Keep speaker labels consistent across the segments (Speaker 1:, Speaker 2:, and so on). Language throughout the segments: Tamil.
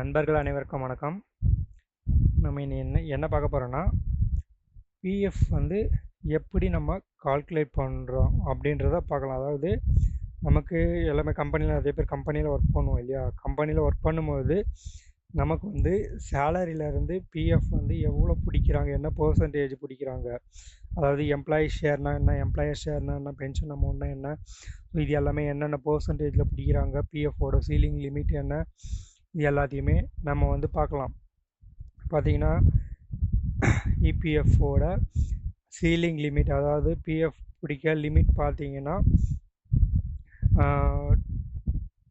Speaker 1: நண்பர்கள் அனைவருக்கும் வணக்கம். நம்ம இனி என்ன பார்க்க போகிறோன்னா, பிஎஃப் வந்து எப்படி நம்ம கால்குலேட் பண்ணுறோம் அப்படின்றத பார்க்கலாம். அதாவது நமக்கு எல்லாமே கம்பெனியில் நிறைய பேர் கம்பெனியில் ஒர்க் பண்ணுவோம் இல்லையா? கம்பெனியில் ஒர்க் பண்ணும்போது நமக்கு வந்து சேலரியிலேருந்து பிஎஃப் வந்து எவ்வளோ பிடிக்கிறாங்க, என்ன பர்சன்டேஜ் பிடிக்கிறாங்க, அதாவது எம்ப்ளாயி ஷேர்னா என்ன, எம்ப்ளாயர் ஷேர்னா என்ன, பென்ஷன் அமௌண்ட்னா என்ன, இது எல்லாமே என்னென்ன பர்சன்டேஜில் பிடிக்கிறாங்க, பிஎஃபோட சீலிங் லிமிட் என்ன, இது எல்லாத்தையுமே நம்ம வந்து பார்க்கலாம். பார்த்தீங்கன்னா இபிஎஃப்போட சீலிங் லிமிட், அதாவது பிஎஃப் பிடிக்க லிமிட் பார்த்தீங்கன்னா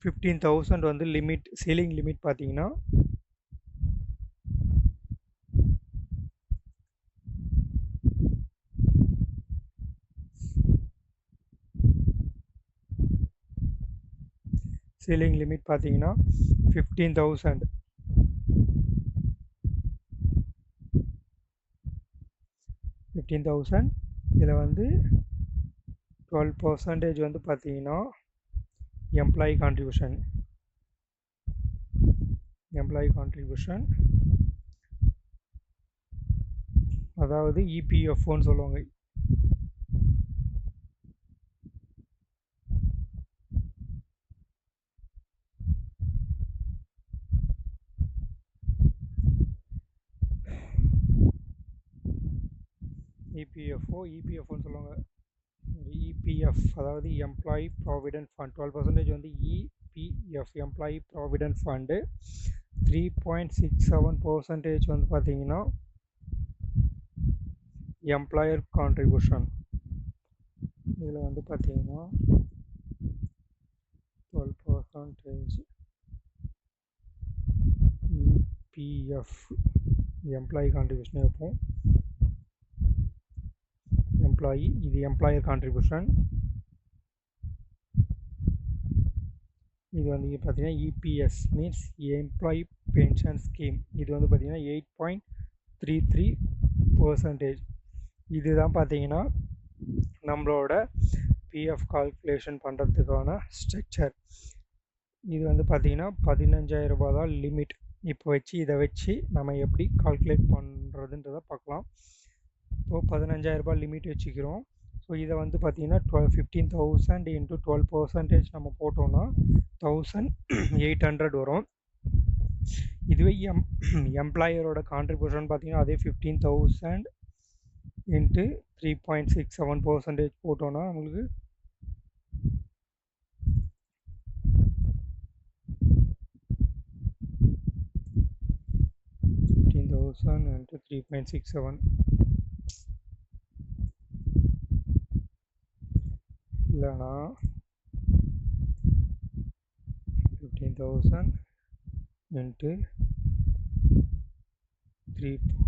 Speaker 1: 15,000 வந்து லிமிட், சீலிங் லிமிட் பார்த்தீங்கன்னா சீலிங் லிமிட் பார்த்தீங்கன்னா 15,000. இதில் வந்து 12% வந்து பார்த்தீங்கன்னா எம்ப்ளாயி கான்ட்ரிபியூஷன், அதாவது இபிஎஃப்ஓன்னு சொல்லுவாங்க. இபிஎஃப்ஓன்னு சொல்லுவாங்க. இபிஎஃப் அதாவது எம்ப்ளாயி ப்ராவிடென்ட் ஃபண்ட். 12% வந்து இபிஎஃப் எம்ப்ளாயி ப்ராவிடென்ட் ஃபண்டு. 3.67% வந்து பார்த்தீங்கன்னா எம்ப்ளாயர் கான்ட்ரிபியூஷன். இதில் வந்து பார்த்தீங்கன்னா 12% இபிஎஃப் எம்ப்ளாயி கான்ட்ரிபியூஷன் வைப்போம். எம்ப்ளாயி, இது எம்ப்ளாயர் கான்ட்ரிபியூஷன். இது வந்து பார்த்தீங்கன்னா EPS means employee pension scheme. இது வந்து பார்த்தீங்கன்னா 8.33%. இதுதான் பார்த்தீங்கன்னா நம்மளோட பிஎஃப் கால்குலேஷன் பண்ணுறதுக்கான ஸ்ட்ரக்சர். இது வந்து பார்த்தீங்கன்னா 15,000 ரூபாய் தான் லிமிட். இப்போ இதை வச்சு நம்ம எப்படி கால்குலேட் பண்ணுறதுன்றதை பார்க்கலாம். இப்போது 15,000 ரூபாய் லிமிட் வச்சுக்கிறோம். ஸோ இதை வந்து பார்த்தீங்கன்னா 15,000 இன்ட்டு 12% நம்ம போட்டோம்னா 1,800 வரும். இதுவே எம்ப்ளாயரோட கான்ட்ரிபியூஷன் பார்த்தீங்கன்னா அதே 15,000 இன்ட்டு 3.67% போட்டோன்னா நம்மளுக்கு 15,000 இன்ட்டு 3.67 இல்லைனா 15,000 இன்ட்டு 3.67%.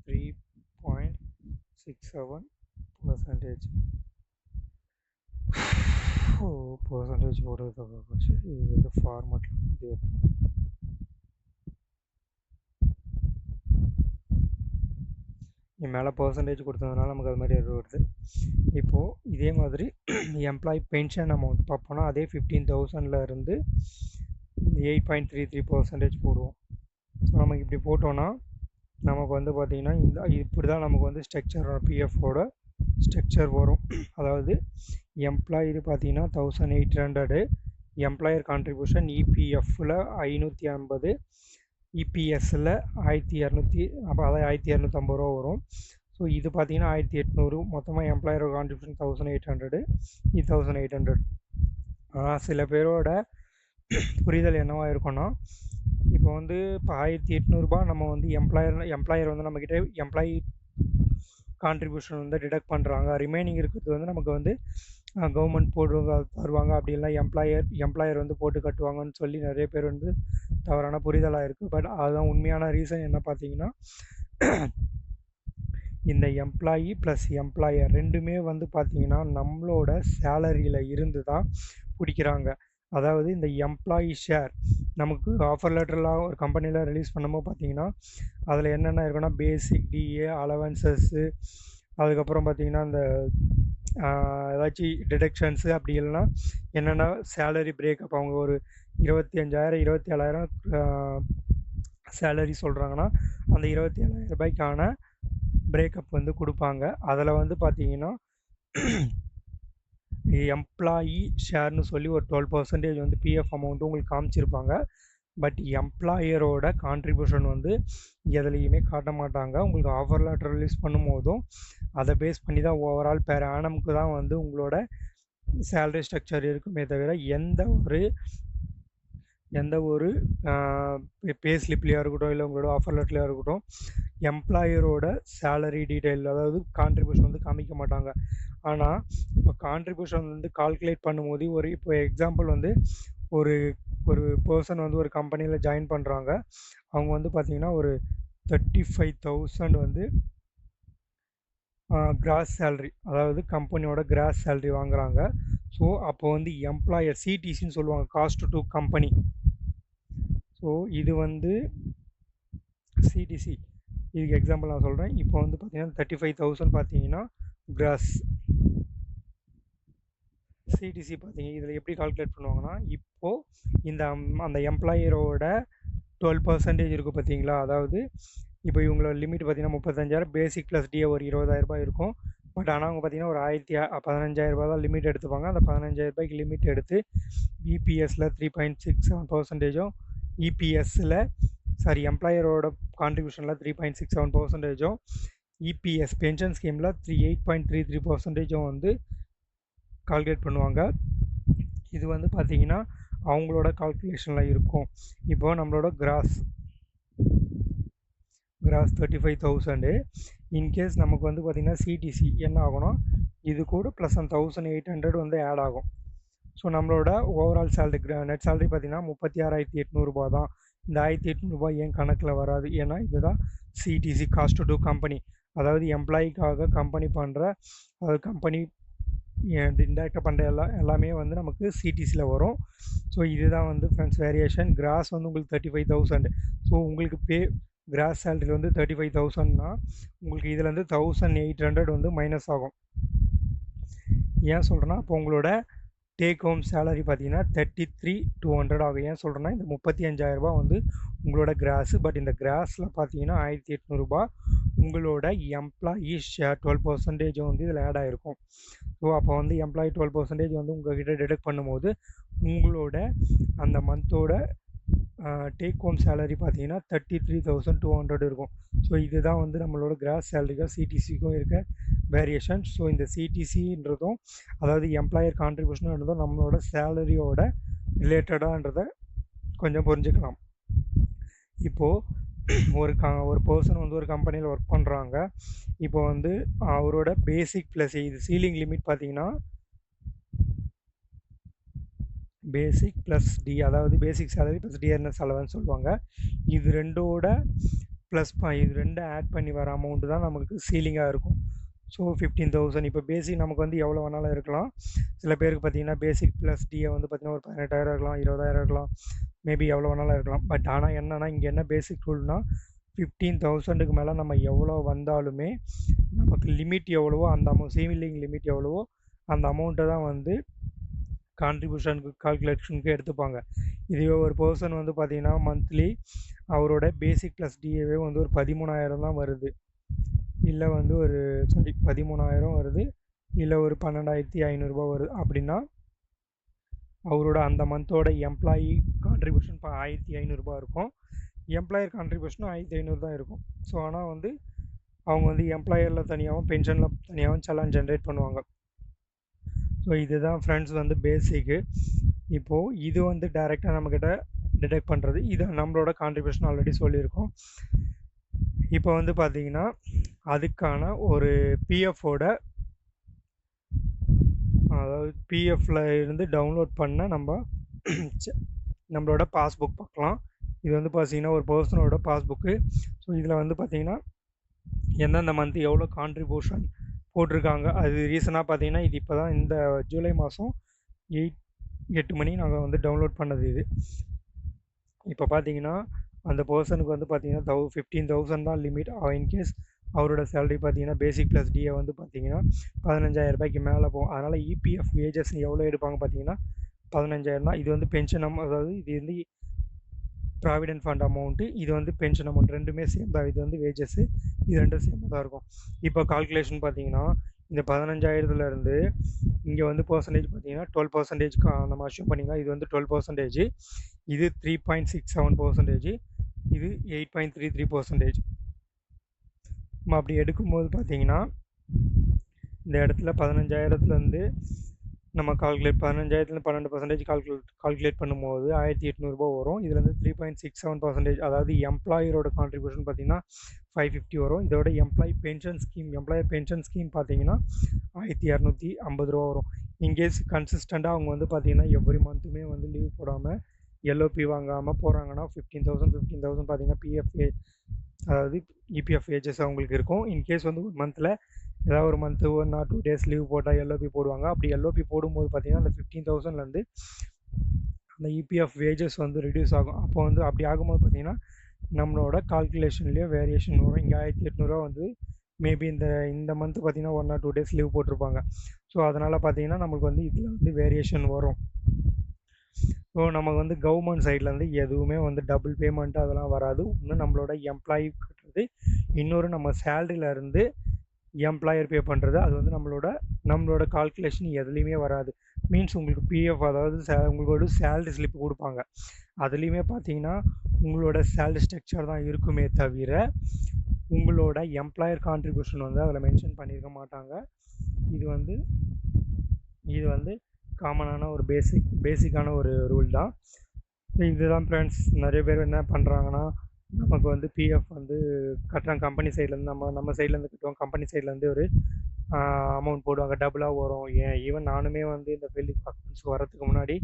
Speaker 1: 3.67% பர்சன்டேஜ் போடுறதுக்காக போச்சு. இது வந்து ஃபார்மேட்டில் இது மேலே பர்சன்டேஜ் கொடுத்ததுனால நமக்கு அது மாதிரி எதுவும் வருது. இப்போது இதே மாதிரி எம்ப்ளாயி பென்ஷன் அமௌண்ட் பார்ப்போன்னா அதே 15,000 இருந்து 8.33% போடுவோம். ஸோ நமக்கு இப்படி போட்டோன்னா நமக்கு வந்து பார்த்திங்கன்னா இப்படி தான் நமக்கு வந்து ஸ்ட்ரக்சர் பிஎஃபோட ஸ்ட்ரக்சர் வரும். அதாவது எம்ப்ளாயி இது பார்த்தீங்கன்னா 1,800, எம்ப்ளாயர் கான்ட்ரிபியூஷன் இபிஎஃப்பில் 550, இபிஎஸ்ஸில் 1,200, அப்போ அதாவது 1,250 ரூபா வரும். ஸோ இது பார்த்தீங்கன்னா 1,800. மொத்தமாக எம்ப்ளாயர் கான்ட்ரிபியூஷன் 1,800, இது 1,800. ஆனால் சில பேரோட புரிதல் என்னவாக இருக்குன்னா, இப்போ வந்து இப்போ 1,800 நம்ம வந்து எம்ப்ளாயர் வந்து நம்மக்கிட்ட எம்ப்ளாயி கான்ட்ரிபியூஷன் வந்து டிடக்ட் பண்ணுறாங்க, ரிமைனிங் இருக்கிறது வந்து நமக்கு வந்து கவர்மெண்ட் தருவாங்க, அப்படிலாம் எம்ப்ளாயர் வந்து போட்டு கட்டுவாங்கன்னு சொல்லி நிறைய பேர் வந்து தவறான புரிதலாக இருக்குது. பட் அதுதான் உண்மையான ரீசன் என்ன பார்த்தீங்கன்னா, இந்த எம்ப்ளாயி ப்ளஸ் எம்ப்ளாயர் ரெண்டுமே வந்து பார்த்திங்கன்னா நம்மளோட சேலரியில் இருந்து தான் பிடிக்கிறாங்க. அதாவது இந்த எம்ப்ளாயி ஷேர் நமக்கு ஆஃபர் லெட்டர்லாம் ஒரு கம்பெனியில் ரிலீஸ் பண்ணும்போது பார்த்தீங்கன்னா அதில் என்னென்ன இருக்குன்னா பேசிக் டிஏ அலவன்சஸ்ஸு அதுக்கப்புறம் பார்த்தீங்கன்னா இந்த ஏதாச்சும் டிடக்ஷன்ஸு அப்படி இல்லைன்னா என்னென்ன சேலரி பிரேக்கப் அவங்க ஒரு 25,000 27,000 சேலரி சொல்கிறாங்கன்னா அந்த 27,000 ரூபாய்க்கான பிரேக்கப் வந்து கொடுப்பாங்க. அதில் வந்து பார்த்தீங்கன்னா எம்ப்ளாயி ஷேர்னு சொல்லி ஒரு 12% வந்து பிஎஃப் அமௌண்ட்டு உங்களுக்கு காமிச்சிருப்பாங்க. பட் எம்ப்ளாயரோட கான்ட்ரிபியூஷன் வந்து எதுலேயுமே காட்ட மாட்டாங்க. உங்களுக்கு ஆஃபர் லெட்டர் ரிலீஸ் பண்ணும்போதும் அதை பேஸ் பண்ணி தான் ஓவரால் பெர் ஆனமுக்கு தான் வந்து உங்களோட சேலரி ஸ்ட்ரக்சர் இருக்குமே தவிர எந்த ஒரு பே ஸ்லிப்லேயா இருக்கட்டும் இல்லை உங்களோட ஆஃபர் லெட்டர்லையாக இருக்கட்டும் எம்ப்ளாயரோட சேலரி டீட்டெயில் அதாவது கான்ட்ரிபியூஷன் வந்து காமிக்க மாட்டாங்க. ஆனால் இப்போ கான்ட்ரிபியூஷன் வந்து கால்குலேட் பண்ணும்போது இப்போ எக்ஸாம்பிள் வந்து ஒரு ஒரு பர்சன் வந்து ஒரு கம்பெனியில் ஜாயின் பண்ணுறாங்க. அவங்க வந்து பார்த்திங்கன்னா ஒரு 35,000 வந்து கிராஸ் சேல்ரி அதாவது கம்பெனியோட கிராஸ் சேல்ரி வாங்குகிறாங்க. ஸோ அப்போ வந்து எம்ப்ளாயர் சிடிசின்னு சொல்லுவாங்க, காஸ்ட் டு கம்பெனி. ஸோ இது வந்து சிடிசி, இதுக்கு எக்ஸாம்பிள் நான் சொல்கிறேன். இப்போ வந்து பார்த்தீங்கன்னா 35,000 பார்த்தீங்கன்னா கிராஸ் சிடிசி பார்த்தீங்க. இதில் எப்படி கால்குலேட் பண்ணுவாங்கன்னா இப்போது அந்த எம்ப்ளாயரோட 12% இருக்கும் பார்த்தீங்களா, அதாவது இப்போ இவங்களோட லிமிட் பார்த்தீங்கன்னா 35,000 பேசிக் ப்ளஸ் டிஏ ஒரு 20,000 ரூபாய் இருக்கும். பட் ஆனால் அவங்க பார்த்தீங்கன்னா ஒரு 15,000 ரூபாய் தான் லிமிட் எடுத்துப்பாங்க. அந்த 15,000 ரூபாய்க்கு லிமிட் எடுத்து இபிஎஸ்சில் 3.67%, இபிஎஸ்சில் எம்ப்ளாயரோட கான்ட்ரிபியூஷனில் 3.67%, இபிஎஸ் பென்ஷன் ஸ்கீமில் 8.33% வந்து கால்குலேட் பண்ணுவாங்க. இது வந்து பார்த்திங்கன்னா அவங்களோட கால்குலேஷனில் இருக்கும். இப்போது நம்மளோட கிராஸ் 35,000 இன்கேஸ் நமக்கு வந்து பார்த்திங்கன்னா சிடிசி என்ன ஆகும்னா இது கூட ப்ளஸ் அந்த 1,800 வந்து ஆட் ஆகும். ஸோ நம்மளோட ஓவரால் சேலரி நெட் சேலரி பார்த்திங்கன்னா 36,800 ரூபா தான். இந்த 1,800 ரூபாய் ஏன் கணக்கில் வராது? ஏன்னா இதுதான் சிடிசி, காஸ்ட் டு கம்பெனி. அதாவது எம்ப்ளாயிக்காக கம்பெனி பண்ணுற கம்பெனி இன்டெரக்டாக பண்ணுற எல்லாமே வந்து நமக்கு சிடிசியில் வரும். ஸோ இதுதான் வந்து ஃப்ரெண்ட்ஸ் வேரியேஷன். கிராஸ் வந்து உங்களுக்கு 35,000. ஸோ உங்களுக்கு கிராஸ் சேலரி வந்து 35,000னா உங்களுக்கு இதுலேருந்து 1,800 வந்து மைனஸ் ஆகும். ஏன் சொல்கிறேன்னா இப்போ உங்களோட டேக் ஹோம் சேலரி பார்த்தீங்கன்னா 33,200 ஆகும். ஏன் சொல்கிறேன்னா இந்த 35,000 ரூபா வந்து உங்களோட கிராஸு. பட் இந்த கிராஸில் பார்த்தீங்கன்னா 1,800 ரூபா உங்களோட எம்ப்ளாயி ஷேர் 12% வந்து இதில் ஆட் ஆகிருக்கும். ஸோ அப்போ வந்து எம்ப்ளாயி 12% வந்து உங்கள்கிட்ட டிடக்ட் பண்ணும்போது உங்களோட அந்த மந்தோட டேக் ஹோம் சேலரி பார்த்தீங்கன்னா 33,200 இருக்கும். ஸோ இதுதான் வந்து நம்மளோட கிராஸ் சேலரிக்கும் சிடிசிக்கும் இருக்க வேரியேஷன். ஸோ இந்த சிடிசின்றதும் அதாவது எம்ப்ளாயர் கான்ட்ரிபியூஷன்ன்றதும் நம்மளோட சேலரியோட ரிலேட்டடான்றதை கொஞ்சம் புரிஞ்சுக்கலாம். இப்போது ஒரு பர்சன் வந்து ஒரு கம்பெனியில் ஒர்க் பண்ணுறாங்க. இப்போ வந்து அவரோட பேசிக் ப்ளஸ் இது சீலிங் லிமிட் பார்த்தீங்கன்னா பேசிக் ப்ளஸ் டி, அதாவது பேசிக் சேலரி ப்ளஸ் டிஆர்எஸ் அலவன்ஸ் சொல்லுவாங்க. இது ரெண்டோட ப்ளஸ் இது ரெண்டு ஆட் பண்ணி வர அமௌண்ட்டு தான் நமக்கு சீலிங்காக இருக்கும். ஸோ 15,000. இப்போ பேசிக் நமக்கு வந்து எவ்வளோ வேணாலும் இருக்கலாம். சில பேருக்கு பார்த்தீங்கன்னா பேசிக் ப்ளஸ் டிஏ வந்து பார்த்திங்கன்னா ஒரு 18,000 இருக்கலாம், 20,000 இருக்கலாம், மேபி எவ்வளோ வேணாலும் இருக்கலாம். பட் ஆனால் என்னென்னா இங்கே என்ன பேசிக் ரூல்னால் 15,000க்கு மேலே நம்ம எவ்வளோ வந்தாலுமே நமக்கு லிமிட் எவ்வளவோ அந்த சீலிங் லிமிட் எவ்வளவோ அந்த அமௌண்ட்டை தான் வந்து கான்ட்ரிபியூஷனுக்கு கால்குலேஷனுக்கு எடுத்துப்பாங்க. இதுவே ஒரு பர்சன் வந்து பார்த்திங்கன்னா மந்த்லி அவரோட பேசிக் ப்ளஸ் டிஏவே வந்து ஒரு 13,000 தான் வருது, இல்லை வந்து ஒரு 13,000 வருது, இல்லை ஒரு 12,500 ரூபா வருது அப்படின்னா அவரோட அந்த மந்தோட எம்ப்ளாயி கான்ட்ரிபியூஷன் 1,500 ரூபா இருக்கும். எம்ப்ளாயர் கான்ட்ரிபியூஷனும் 1,500 தான் இருக்கும். ஸோ ஆனால் வந்து அவங்க வந்து எம்ப்ளாயரில் தனியாகவும் பென்ஷனில் தனியாகவும் செலான் ஜென்ரேட் பண்ணுவாங்க. ஸோ இதுதான் ஃப்ரெண்ட்ஸ் வந்து பேசிக்கு. இப்போது இது வந்து டைரெக்டாக நம்மக்கிட்ட டிடெக்ட் பண்ணுறது, இது நம்மளோட கான்ட்ரிபியூஷன் ஆல்ரெடி சொல்லியிருக்கோம். இப்போ வந்து பார்த்திங்கன்னா அதுக்கான ஒரு பிஎஃபோட அதாவது பிஎஃப்பில் இருந்து டவுன்லோட் பண்ண நம்மளோட பாஸ்புக் பார்க்கலாம். இது வந்து பார்த்திங்கன்னா ஒரு பர்சனோட பாஸ்புக்கு. ஸோ இதில் வந்து பார்த்திங்கன்னா எந்தெந்த மந்த் எவ்வளோ கான்ட்ரிபியூஷன் போட்டிருக்காங்க. அது ரீசனாக பார்த்தீங்கன்னா இது இப்போ தான் இந்த ஜூலை மாதம் 8 மணி நாங்கள் வந்து டவுன்லோட் பண்ணது இது. இப்போ பார்த்தீங்கன்னா அந்த பர்சனுக்கு வந்து பார்த்தீங்கன்னா 15,000 தான் லிமிட். இன்கேஸ் அவரோட சேலரி பார்த்தீங்கன்னா பேசிக் ப்ளஸ் டிஏ வந்து பார்த்தீங்கன்னா 15,000 ரூபாய்க்கு மேலே போகும். அதனால் இபிஎஃப் வேஜஸ் எவ்வளோ எடுப்பாங்க பார்த்தீங்கன்னா 15,000 தான். இது வந்து பென்ஷன் அதாவது இது வந்து ப்ராவிடென்ட் ஃபண்ட் அமௌண்ட்டு, இது வந்து பென்ஷன் அமௌண்ட், ரெண்டுமே சேம் தான். இது வந்து வேஜஸ்ஸு, இது ரெண்டும் சேமாக தான் இருக்கும். இப்போ கால்குலேஷன் பார்த்தீங்கன்னா இந்த 15,000லேருந்து இங்கே வந்து பர்சன்டேஜ் பார்த்தீங்கன்னா 12% நம்ம அஷ்யூம் பண்ணிக்கலாம். இது வந்து 12%, இது 3.67%, இது 8.33%. நம்ம அப்படி எடுக்கும்போது பார்த்தீங்கன்னா இந்த இடத்துல 15,000லேருந்து நம்ம கால்குலேட் 15,000லேருந்து 12% கால்குலேட் பண்ணும்போது 1,800 ரூபா வரும். இதுலேருந்து 3.67%, அதாவது எம்ப்ளாயரோட கான்ட்ரிபியூஷன் பார்த்தீங்கன்னா 550 வரும். இதோட எம்ப்ளாயர் பென்ஷன் ஸ்கீம் பார்த்தீங்கன்னா 1,250 ரூபா வரும். இன்கேஸ் கன்சிஸ்டண்ட்டாக அவங்க வந்து பார்த்தீங்கன்னா எவ்ரி மந்த்துமே வந்து லீவ் போடாமல் எல்ஓபி வாங்காமல் போகிறாங்கன்னா 15,000 பார்த்தீங்கன்னா பிஎஃப் அதாவது இபிஎஃப் வேஜஸ் அவங்களுக்கு இருக்கும். இன்கேஸ் வந்து ஒரு மந்தில் ஏதாவது ஒரு மந்த்து 1 or 2 days லீவ் போட்டால் எல்ஓபி போடுவாங்க. அப்படி எல்ஓபி போடும்போது பார்த்தீங்கன்னா அந்த 15,000லேருந்து அந்த இபிஎஃப் வேஜஸ் வந்து ரிடியூஸ் ஆகும். அப்போ வந்து அப்படி ஆகும்போது பார்த்தீங்கன்னா நம்மளோட கால்குலேஷன்லேயே வேரியேஷன் வரும். இங்கே 1,800 வந்து மேபி இந்த மந்த்து பார்த்தீங்கன்னா 1 or 2 days லீவ் போட்டிருப்பாங்க. ஸோ அதனால் பார்த்தீங்கன்னா நம்மளுக்கு வந்து இதில் வந்து வேரியேஷன் வரும். ஸோ நமக்கு வந்து கவர்மெண்ட் சைட்லேருந்து எதுவுமே வந்து டபுள் பேமெண்ட் அதெல்லாம் வராது. ஒன்று நம்மளோட எம்ப்ளாயி கட்டுறது, இன்னொரு நம்ம சேலரியிலேருந்து எம்ப்ளாயர் பே பண்ணுறது. அது வந்து நம்மளோட கால்குலேஷன் எதுலேயுமே வராது. மீன்ஸ் உங்களுக்கு பிஎஃப், அதாவது உங்களோட சேலரி ஸ்லிப் கொடுப்பாங்க. அதுலேயுமே பார்த்தீங்கன்னா உங்களோட சேலரி ஸ்ட்ரக்சர் தான் இருக்குமே தவிர உங்களோட எம்ப்ளாயர் கான்ட்ரிபியூஷன் வந்து அதில் மென்ஷன் பண்ணியிருக்க மாட்டாங்க. இது வந்து காமனான ஒரு பேசிக்கான ஒரு ரூல் தான். இதுதான் ஃப்ரெண்ட்ஸ். நிறைய பேர் என்ன பண்ணுறாங்கன்னா நமக்கு வந்து பிஎஃப் வந்து கட்டுறாங்க கம்பெனி சைட்லேருந்து, நம்ம சைட்லேருந்து கட்டுவோம், கம்பெனி சைட்லேருந்து ஒரு அமௌண்ட் போடுவாங்க, டபுளாக வரும். ஈவன் நானுமே வந்து இந்த ஃபீல்டுக்கு அக்கௌண்ட்ஸ் வரதுக்கு முன்னாடி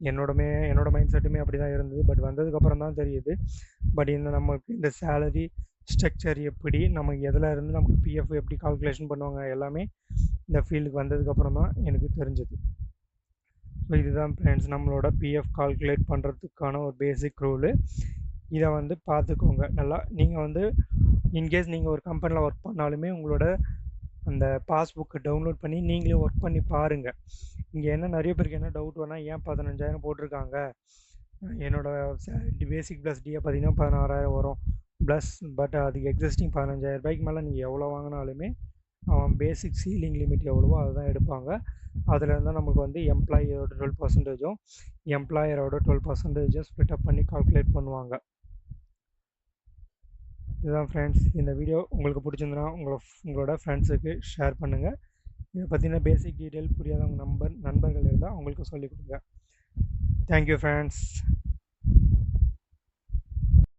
Speaker 1: என்னோட மைண்ட் செட்டுமே அப்படி தான் இருந்தது. பட் வந்ததுக்கப்புறம் தான் தெரியுது. பட் நமக்கு இந்த சேலரி ஸ்ட்ரக்சர் எப்படி, நமக்கு எதில் இருந்து நமக்கு பிஎஃப் எப்படி கால்குலேஷன் பண்ணுவாங்க எல்லாமே இந்த ஃபீல்டுக்கு வந்ததுக்கப்புறம் தான் எனக்கு தெரிஞ்சது. ஸோ இதுதான் ஃப்ரெண்ட்ஸ் நம்மளோட பிஎஃப் கால்குலேட் பண்ணுறதுக்கான ஒரு பேசிக் ரூலு. இதை வந்து பார்த்துக்கோங்க நல்லா. நீங்கள் வந்து இன்கேஸ் நீங்கள் ஒரு கம்பெனியில் ஒர்க் பண்ணாலுமே உங்களோட அந்த பாஸ்புக்கை டவுன்லோட் பண்ணி நீங்களே ஒர்க் பண்ணி பாருங்கள். இங்கே நிறைய பேருக்கு என்ன டவுட் வேணால், ஏன் 15,000 போட்டிருக்காங்க, என்னோட பேசிக் ப்ளஸ் டிஏ பார்த்தீங்கன்னா 16,000 வரும் ப்ளஸ். பட் அதுக்கு எக்ஸிஸ்டிங் 15,000 ரூபாய்க்கு மேலே நீங்கள் எவ்வளோ வாங்கினாலுமே அவன் பேசிக் சீலிங் லிமிட் எவ்வளவோ அதுதான் எடுப்பாங்க. அதில் இருந்தால் நமக்கு வந்து எம்ப்ளாயியோட 12%, எம்ப்ளாயரோட 12% ஸ்ப்ளிட் அப் பண்ணி கால்குலேட் பண்ணுவாங்க. இதுதான் ஃப்ரெண்ட்ஸ். இந்த வீடியோ உங்களுக்கு பிடிச்சிருந்துன்னா உங்களோட ஃப்ரெண்ட்ஸுக்கு ஷேர் பண்ணுங்கள். இதை பற்றின பேசிக் டீட்டெயில் புரியாதவங்க நண்பர்கள் இருந்தால் அவங்களுக்கு சொல்லிக் கொடுங்க. Thank you friends.